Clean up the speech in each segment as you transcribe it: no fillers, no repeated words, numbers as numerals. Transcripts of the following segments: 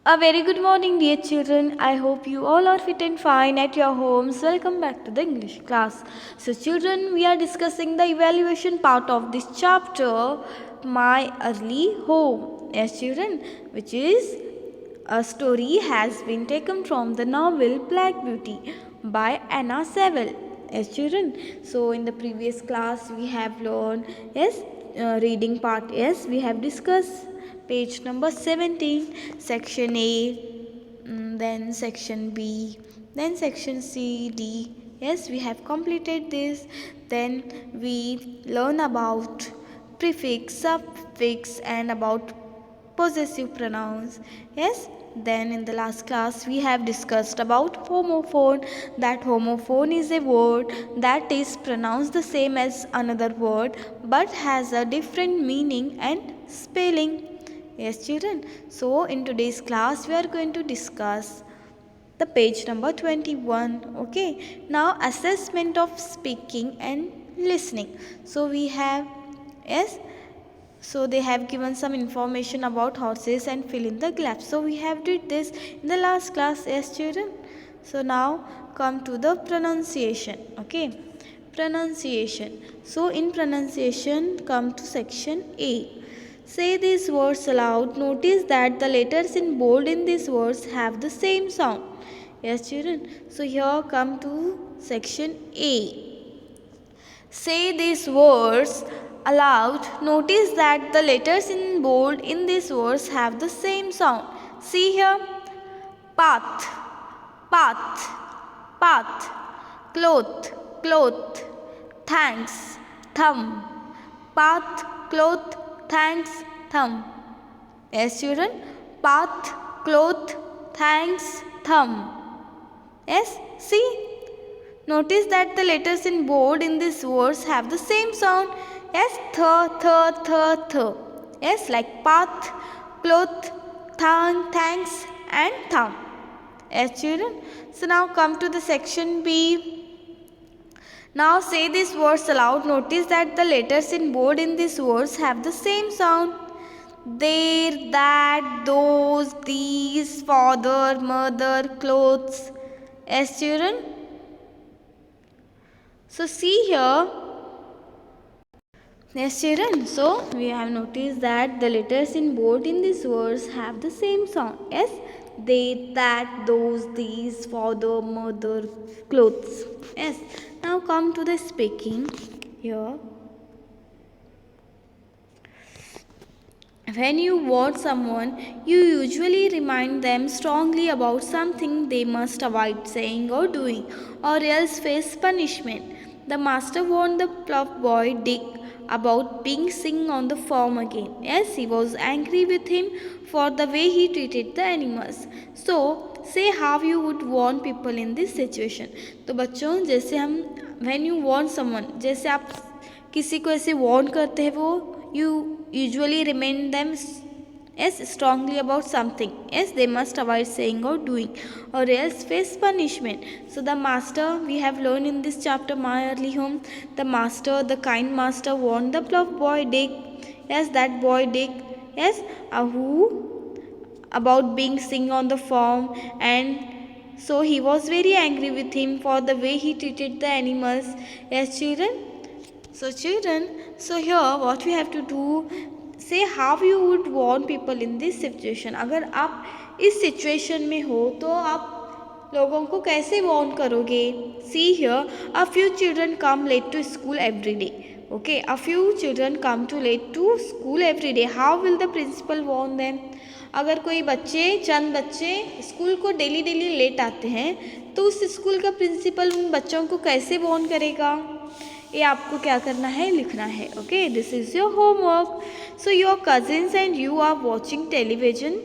A very good morning, dear children. I hope you all are fit and fine at your homes. Welcome back to the English class. So, children, we are discussing the evaluation part of this chapter, My Early Home. Yes, children, which is a story has been taken from the novel Black Beauty by Anna Sewell. Yes, children. So, in the previous class, we have learned reading part. Yes, we have discussed page number 17, section A, then section B, then section C, D. Yes, we have completed this. Then we learn about prefix, suffix, and about possessive pronouns. Yes, then in the last class we have discussed about homophone. That homophone is a word that is pronounced the same as another word but has a different meaning and spelling. Yes, children. So in today's class we are going to discuss the page number 21. Okay, now assessment of speaking and listening. So we have, yes, so they have given some information about horses and fill in the gaps. So we have did this in the last class. Yes, children. So now come to the pronunciation. Okay, pronunciation. So in pronunciation come to section A. Say these words aloud. Notice that the letters in bold in these words have the same sound. Yes, children. So here come to section A. Say these words aloud. Notice that the letters in bold in these words have the same sound. See here. Path, path, path. Cloth, cloth. Thanks, thumb. Path, cloth, thanks, thumb. Yes, children. Path, cloth, thanks, thumb. Yes, see. Notice that the letters in bold in these words have the same sound. Yes, th. Yes, like path, cloth, thanks and thumb. Yes, children. So now come to the section B. Now say these words aloud. Notice that the letters in bold in these words have the same sound. There, that, those, these, father, mother, clothes. Yes, children. So see here. Yes, children. So we have noticed that the letters in bold in these words have the same sound. Yes, they, that, those, these, father, mother, clothes. Yes. Now come to the speaking here. When you warn someone, you usually remind them strongly about something they must avoid saying or doing, or else face punishment. The master warned the plough boy Dick about being sing on the farm again. Yes, he was angry with him for the way he treated the animals. So, say how you would warn people in this situation. तो बच्चों जैसे हम when you warn someone, जैसे आप किसी को ऐसे warn करते हैं वो you usually remind them strongly about something. Yes, they must avoid saying or doing, or else face punishment. So the master, we have learned in this chapter, My Early Home, the master, the kind master, warned the plough boy Dick. Yes, that boy Dick. Yes, who about being sing on the farm, and so he was very angry with him for the way he treated the animals. Yes, children. So children, so here what we have to do, say how you would warn people in this situation. अगर आप इस situation में हो तो आप लोगों को कैसे warn करोगे? See here, a few children come late to school every day. Okay, a few children come too late to school every day. How will the principal warn them? अगर कोई बच्चे चंद बच्चे स्कूल को डेली लेट आते हैं तो उस school का प्रिंसिपल उन बच्चों को कैसे वार्न करेगा? ये आपको क्या करना है, लिखना है. Okay, this is your homework. So your cousins and you are watching television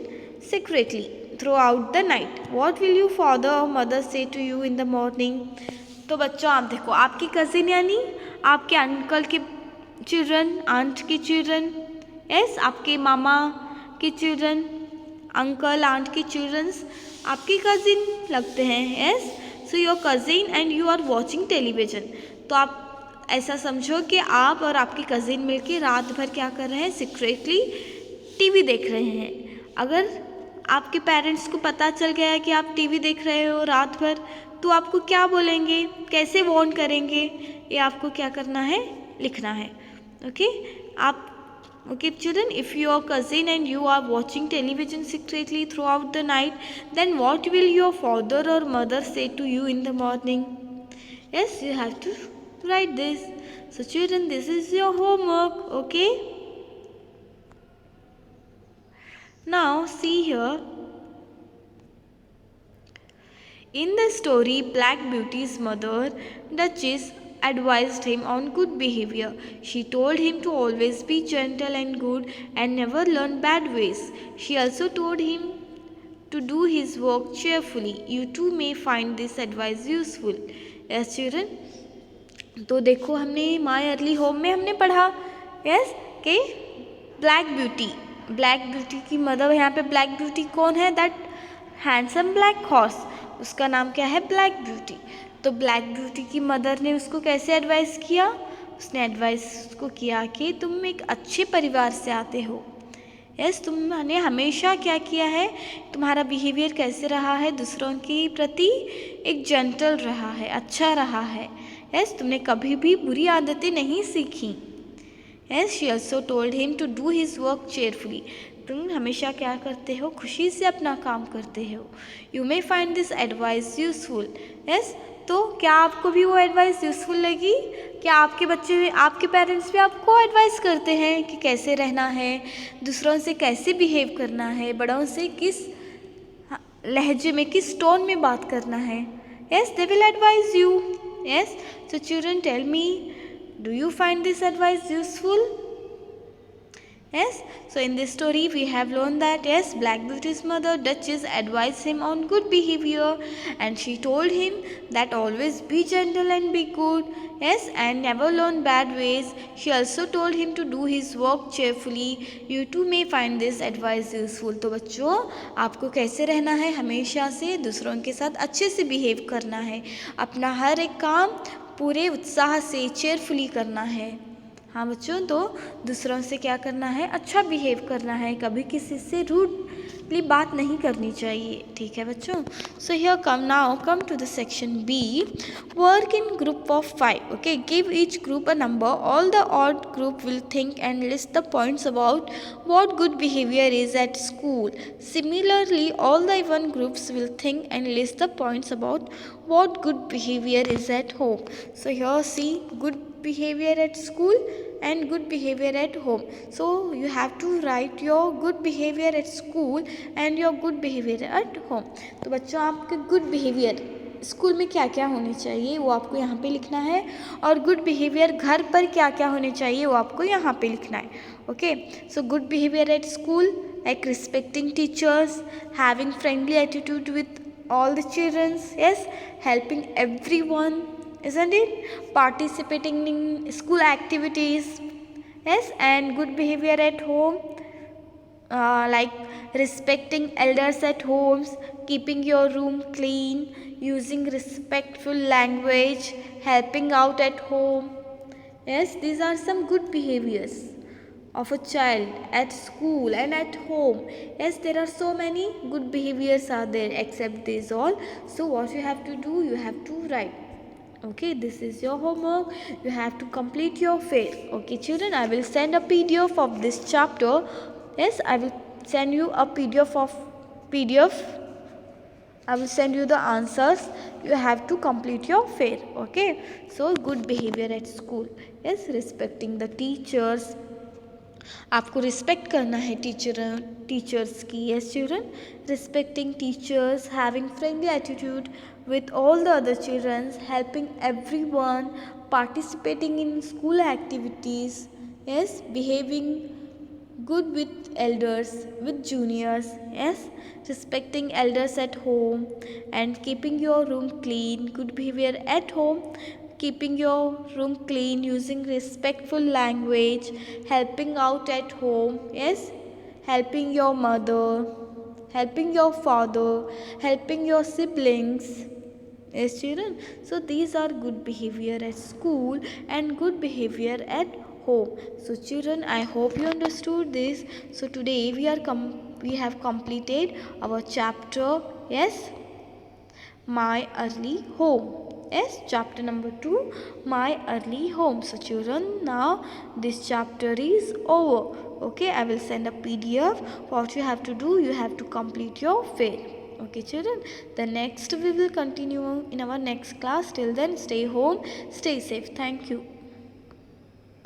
secretly throughout the night. What will you father और mother say to you in the morning. तो बच्चों आप देखो, आपकी कजिन यानी आपके अंकल के children, aunt की चिल्ड्रन, यस, आपके मामा की चिल्ड्रन, अंकल आंट की चिल्ड्रंस आपकी कजिन लगते हैं. Yes, so your cousin and you are watching television. तो आप ऐसा समझो कि आप और आपकी कज़िन मिलके रात भर क्या कर रहे हैं, सीक्रेटली टीवी देख रहे हैं. अगर आपके पेरेंट्स को पता चल गया है कि आप टीवी देख रहे हो रात भर, तो आपको क्या बोलेंगे, कैसे वार्न करेंगे, ये आपको क्या करना है, लिखना है. ओके आप Okay children, if your cousin and you are watching television secretly throughout the night, then what will your father or mother say to you in the morning? Yes, you have to write this. So children, this is your homework. Okay, now see here. In the story, Black Beauty's mother, Duchess, advised him on good behavior. She told him to always be gentle and good and never learn bad ways. She also told him to do his work cheerfully. You too may find this advice useful. Yes, children. तो देखो हमने my early home में हमने पढ़ा yes कि black beauty की mother, यहाँ पे ब्लैक ब्यूटी कौन है, दैट हैंडसम ब्लैक हॉर्स, उसका नाम क्या है, ब्लैक ब्यूटी. तो ब्लैक ब्यूटी की मदर ने उसको कैसे एडवाइस किया, उसने एडवाइस उसको किया कि तुम एक अच्छे परिवार से आते हो. यस, तुमने हमेशा क्या किया है, तुम्हारा बिहेवियर कैसे रहा है, दूसरों के प्रति एक जेंटल रहा है, अच्छा रहा है. यस, तुमने कभी भी बुरी आदतें नहीं सीखी. Yes, she also told him to do his work cheerfully. तुम हमेशा क्या करते हो, खुशी से अपना काम करते हो. You may find this advice useful. Yes, तो क्या आपको भी वो एडवाइस यूजफुल लगी? क्या आपके बच्चे, आपके पेरेंट्स भी आपको एडवाइस करते हैं कि कैसे रहना है, दूसरों से कैसे बिहेव करना है, बड़ों से किस लहजे में, किस टोन में बात करना है? Yes, they will advise you. Yes, so children tell me, do you find this advice useful? Yes, so in this story we have learned that yes, Black Beauty's mother Duchess advised him on good behavior, and she told him that always be gentle and be good. Yes, and never learn bad ways. She also told him to do his work cheerfully. You too may find this advice useful. तो बच्चों, आपको कैसे रहना है, हमेशा से दूसरों के साथ अच्छे से बिहेव करना है, अपना हर एक काम पूरे उत्साह से चेयरफुली करना है. हाँ बच्चों, तो दूसरों से क्या करना है, अच्छा बिहेव करना है, कभी किसी से रूडली बात नहीं करनी चाहिए. ठीक है बच्चों. So here come to the section B, work in group of 5. Okay, give each group a number. All the odd group will think and list the points about what good behavior is at school. Similarly, all the even groups will think and list the points about what good behavior is at home. So here see good behavior at school and good behavior at home. So you have to write your good behavior at school and your good behavior at home. तो बच्चों, आपके good behavior school में क्या क्या होने चाहिए वो आपको यहाँ पे लिखना है, और गुड बिहेवियर घर पर क्या क्या होने चाहिए वो आपको यहाँ पे लिखना है. Okay, so good behaviour at school like respecting teachers, having friendly attitude with all the children, yes, helping everyone, isn't it, participating in school activities, yes, and good behavior at home, like respecting elders at homes, keeping your room clean, using respectful language, helping out at home. Yes, these are some good behaviors of a child at school and at home. Yes, there are so many good behaviors are there except these all. So what you have to do, you have to write. Okay, this is your homework. You have to complete your fair. Okay children, I will send a PDF of this chapter. Yes, I will send you a PDF. I will send you the answers. You have to complete your fair. Okay, so good behavior at school. Yes, respecting the teachers. आपको respect करना है teachers की. Yes children, respecting teachers, having friendly attitude with all the other children, helping everyone, participating in school activities, yes, behaving good with elders, with juniors, yes, respecting elders at home and keeping your room clean. Good behavior at home, keeping your room clean, using respectful language, helping out at home, yes, helping your mother, helping your father, helping your siblings. Yes children, so these are good behavior at school and good behavior at home. So children, I hope you understood this. So today we are we have completed our chapter, yes, my early home. Yes, chapter number 2, my early home. So children, now this chapter is over. Okay, I will send a PDF. What you have to do, you have to complete your fail. Okay children, the next we will continue in our next class. Till then, stay home, stay safe. Thank you.